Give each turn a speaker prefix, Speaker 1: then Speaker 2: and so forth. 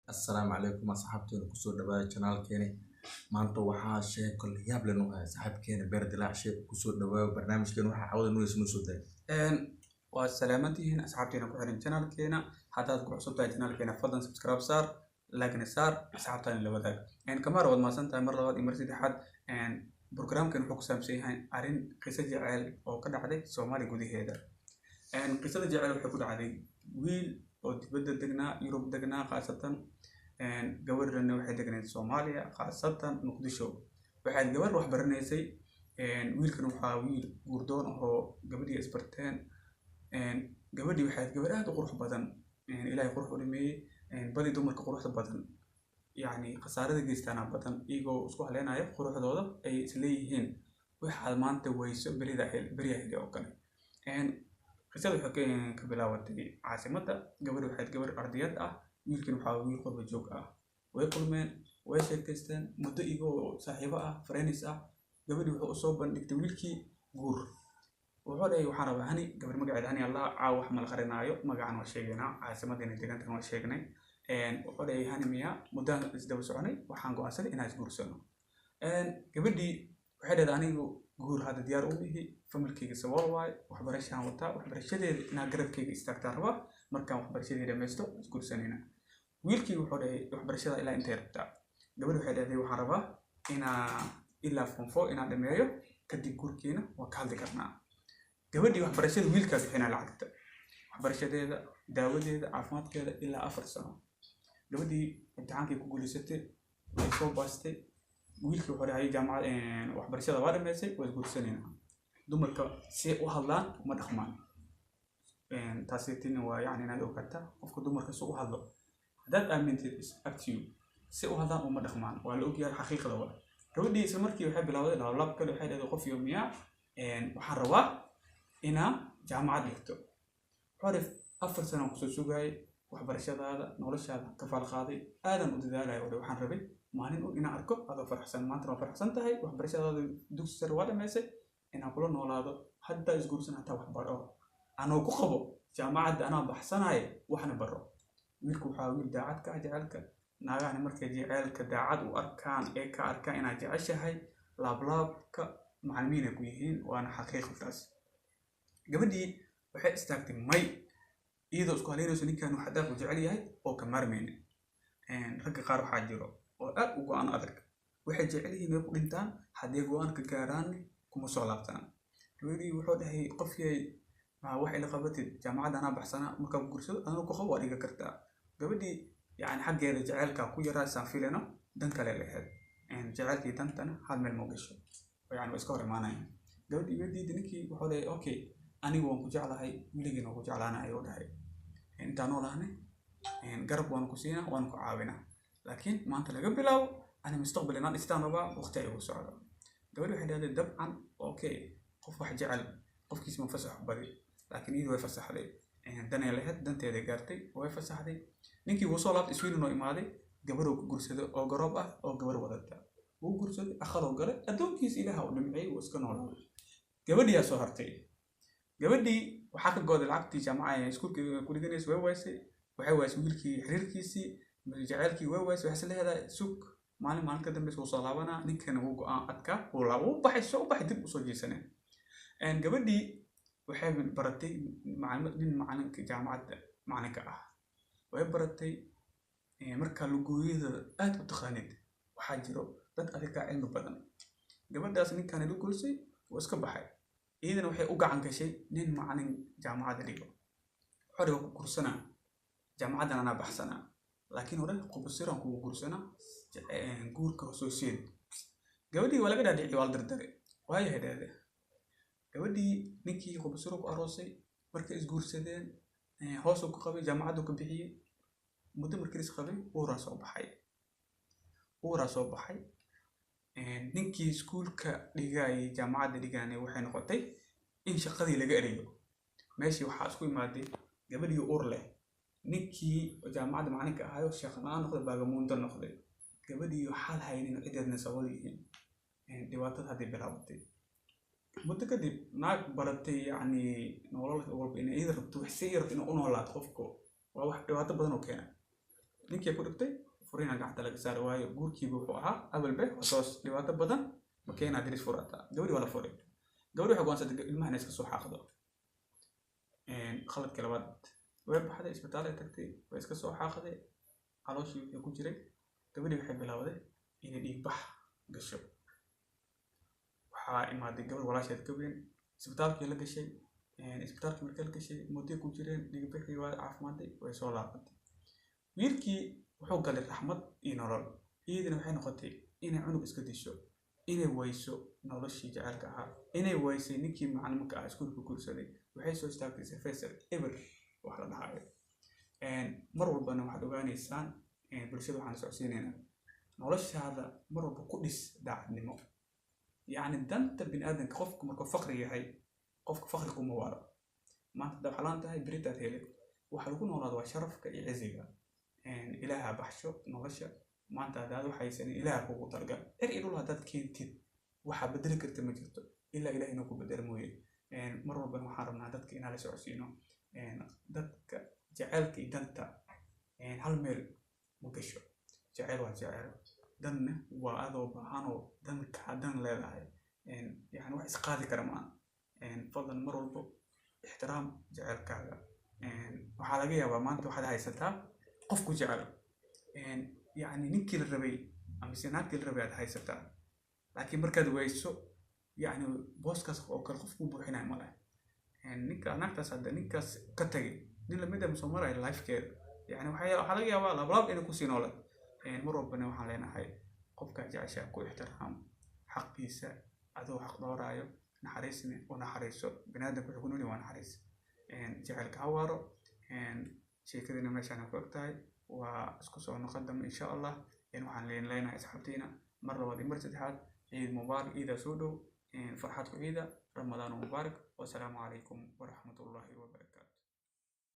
Speaker 1: السلام عليكم أصحابتي كسو دواء channel كيني maanta waxaa sheeko la yaab leh noo ah saxaabkeena beer dilaac sheeko kusoo dhawaayo barnaamijkeena waxaa cawda noo isnoo soo day
Speaker 2: waa salaamantihiin asxaabteena ku xiran channelkeena haddaad ku cusub tahay channelkeena fadlan subscribe saar like saar asxaabtaana la wadaag kamaar waad mahadsan tahay mar labaad iyo mar saddexaad programkan wuxuu ku saabsan yahay arrin qiso jacayl oo ka dhacday Soomaaliya gudaheeda qisada jacayl waxay ku dhacday wiil oo dibadda degnaa Yurub degnaa qaasatan gabadhana waxay degnayd Soomaaliya qaasatan Muqdisho waxay gabar wax baranaysay wiilkan waxaa wiil guurdoon oo gabadhii isbarteen gabadhii waxay gabar aad u qurux badan ilaahay qurux u dhimeeyay badi dumarka quruxda badan yani khasaarada geystana badan iyagoo isku haleenaya quruxdooda ay isleeyihiin waxa maanta wayso beriyaha oo kale qisada waxay ka bilaabatay caasimadda gabadhu waxay gabar ardayad ah wiilkan waxaa wiil qurba joog ah way kulmeen way sheekaysteen muddo iyagoo saaxiibo ah friends ah gabadhii wuxuu u soo bandhigtay wiilkii guur wuxuu dhahay waxaan rabaa hani gabar magaceeda hani allah caaw wax mal qarinaayo magacan waa sheegaynaa caasimaddeena deegaantan waa sheegnay wuxuu dhahay hani miya muddaan isdaba soconay waxaan go'aansaday inaan isguursano gabadhii waxay dhahay anigu guur hadda diyaar u mihi familkayga sabool waay waxbarashaan wataa waxbarashadeeda inaan garabkayga istaagtaan rabaa markaan waxbarashadeeda dhammaysto isguursanayna wiilkii wuxuu dhahay waxbarashada ilaa intay rabtaa gabadhi waxay dhahday waxaan rabaa inaa ilaa form 4 inaan dhameeyo kadib guurkeena waa ka hadli karnaa gabadhii waxbarashada wiilkaa bixinaa lacagta waxbarashadeeda daawadeeda caafimaadkeeda ilaa 4 sano gabadhii imtixaankii ku guulaysatay way soo baastay wiilkii wuxuu dhahay jaamacad waxbarashada waa dhameysay waa isguursanayna dumarka si u hadlaan uma dhaqmaan taasina waa yani inaad ogaataa qofka dumarka si u hadlo haddaad aamintid is up to you si u hadlaan uma dhaqmaan waa la ogyahay xaqiiqda waa gabadhii isla markii waxay bilowday lab kale waxay dhahay qof yoomiya waxaan rabaa inaa jaamacad dhigto xorif 4 sano kusoo sugayay waxbarashadaada noloshaada ka falqaaday aadan u dadaalay waxaan rabay maalin inaan arko adoo faraxsan maanta waa faraxsan tahay waxbarashadaada dugsi sare waa dhameysay inaan kula noolaado hadda isguursan hataa wax baro anoo ku qabo jaamacadda anaa baxsanahay waxna baro wiilku waxaa wiil daacad ka jacaylka naagahani markay jacaylka daacad u arkaan ee ka arkaan inaad jeceshahay laablaabka macallimiin ku yihiin waana xaqiiqadaas gabadhii waxay istaagtay may iyadoo isku haleynayso ninkan waxa daaf u jecel yahay oo ka marmeen ragga qaar waxaa jiro oo aad u go'aan adag waxay jecel yihiin inay ku dhintaan haddii go'aan ka gaaraan kuma soo laabtaan gabadhii wuxuu dhahay qofkii wax ila qabatid jaamacadda anaa baxsana marka guursado anoo ku qabo adiga kartaa gabadhii yani xaggeeda jacaylka ku yaraa saafilena dan kale lahayd jacaylkii dantana hal meel ma gasho yani way iska hor imaanayaan gabadhii weydiida ninkii wuxuu dhahay okay anigu waan ku jeclahay wiiligiina waan ku jeclaanahay ayuu dhahay intaan noolahnay garab waan ku siinaa waan ku caawinaa laakiin maanta laga bilaabo ani mustaqbal inaan dhistaan rabaa waqti ay ugu socdo gabadhi waxay dhahday dabcan okay qof wax jecel qofkiisa ma fasax badi laakiin iyadu way fasaxday danay lahayd danteeda gaartay way fasaxday ninkii wuu soo laabtay iswiil noo imaaday gabar uu guursaday oo garoob ah oo gabar wadata wuu guursaday akhadoo galay addoonkiisa ilaaha u dhimciyay wuu iska noolaaday gabadhii soo hartay gabadhii waxaa ka gooday lacagtii jaamacada iskuulka ku dhiganaysay way waysay waxay waysay wiilkii xiriirkiisii jacaylkii way waysay waxay leedahay sug maalin ka dambe soo laabanaa ninkana wuu go'aan adka wuu baxay dib u soo jeesanay gabadhii waxay baratay macalinka jaamacadda macalinka ah way baratay marka lugooyada aad u taqaanid waxaa jiro dad adiga cilmi badan gabadhaas ninkan ay lugoysay waa iska baxay iyadana waxay u gacan gashay nin macalin jaamacadda dhigo xoriga ku kursanaa jaamacaddan anaa baxsanaa laakiin hore qubsiran kugu kursanaa guurka soo seed gabadhii waa laga dhaadhiciyay waa dardare waayo hedheede gabadhii ninkii qubsiro ku aroosay markay isguursadeen hoos ku qabay jaamacaddu ka bixiyay muddo markii is qabay uuraa soo baxay ninkii iskuulka dhigay jaamacadda dhigaanay waxay noqotay in shaqadii laga eriyo meeshii waxaa isku imaaday gabadhii uur leh ninkii jaamacadda macalinka ahayo shaqnaan noqday baagamuundo noqday gabadhii xal haynin cideedna sabool yihiin dhibaatada hadday bilaabatay muddo kadib naag baratay yani nolol walba inay iyada rabto wax si yarto inuu u noolaato qofku waa wax dhibaato badan oo keena ninkii ku dhigtay furiina gacanta laga saari waayo guurkiiba wuxuu ahaa abalbe hoos dhibaato badan ma keenaa diris furata gabadhi waa la furay gabadhi waxay go'aansatay ilmahan iska soo xaaqdo khaladkii labaad way baxday isbitaal ay tagtay way iska soo xaaqday calooshii wixii ku jiray gabadhi waxay bilowday inay dhiig bax gasho waxaa imaaday gabadh walaasheed ka weyn isbitaalkii la gashay isbitaalkii markii la gashay muddo ku jireen dhiig bixii waa caafimaadday way soo laabatay wiilkii wuxuu galay raxmad iyo nolol iyadina waxay noqotay inay cunug iska disho inay wayso noloshii jacaylka ahaa inay waysay ninkii macallinka ah iskuulka guursaday waxay soo istaagtay sefeser eber wax la dhahayo mar walbana waxaad ogaanaysaan bulshada waxaan socodsiinaynaa noloshaada mar walba ku dhis daacadnimo yacni danta bini'aadanka qofku markuu faqri yahay qofka faqri kuma waaro maanta haddaad xalaan tahay beritaad hele waxa lagu noolaada waa sharafka iyo ciziga ilaaha baxsho nolosha maanta haddaad waxaysan ilaaha kugu talgal iyo dhul haddaad keentid waxaa bedeli karta ma jirto ilaa ilaah inuu ku bedelo mooye mar walbana waxaan rabnaa dadka inaan la socodsiino dadka jacaylka iyo danta hal meel ma gasho jacayl waa jacayl danna waa adoo baahanoo dan leedahay yani wax isqaadi kara maaha fadlan mar walbo ixtiraam jacaylkaaga waxaa laga yaabaa maanta waxaad haysataa qofku jecel يعني نكيل الربي أم سناكيل الربي هذا هاي ستة لكن مركز ويسو يعني بوسكاس أو كرخف مو بحنا ماله يعني نك تصدق نكاس كتجي نلا مدة مسمارة اللايف كير يعني وحيا حلاقي أولا بلاب إنه كوسينولا يعني مرة ربنا وحلينا هاي قفك جعشة كو احترام حق بيسا أدو حق دورايو نحرسني ونحرسو بنادم يقولوني ونحرس يعني جعل كهوارو يعني شيء كذا نمشي أنا كوكتاي واسكسو نقدم إن شاء الله يعني وحن لنا أصحابتنا مرة ودي مرتدحات عيد مبارك إذا سودو فرحتكم عيدا رمضان مبارك والسلام عليكم ورحمة الله وبركاته.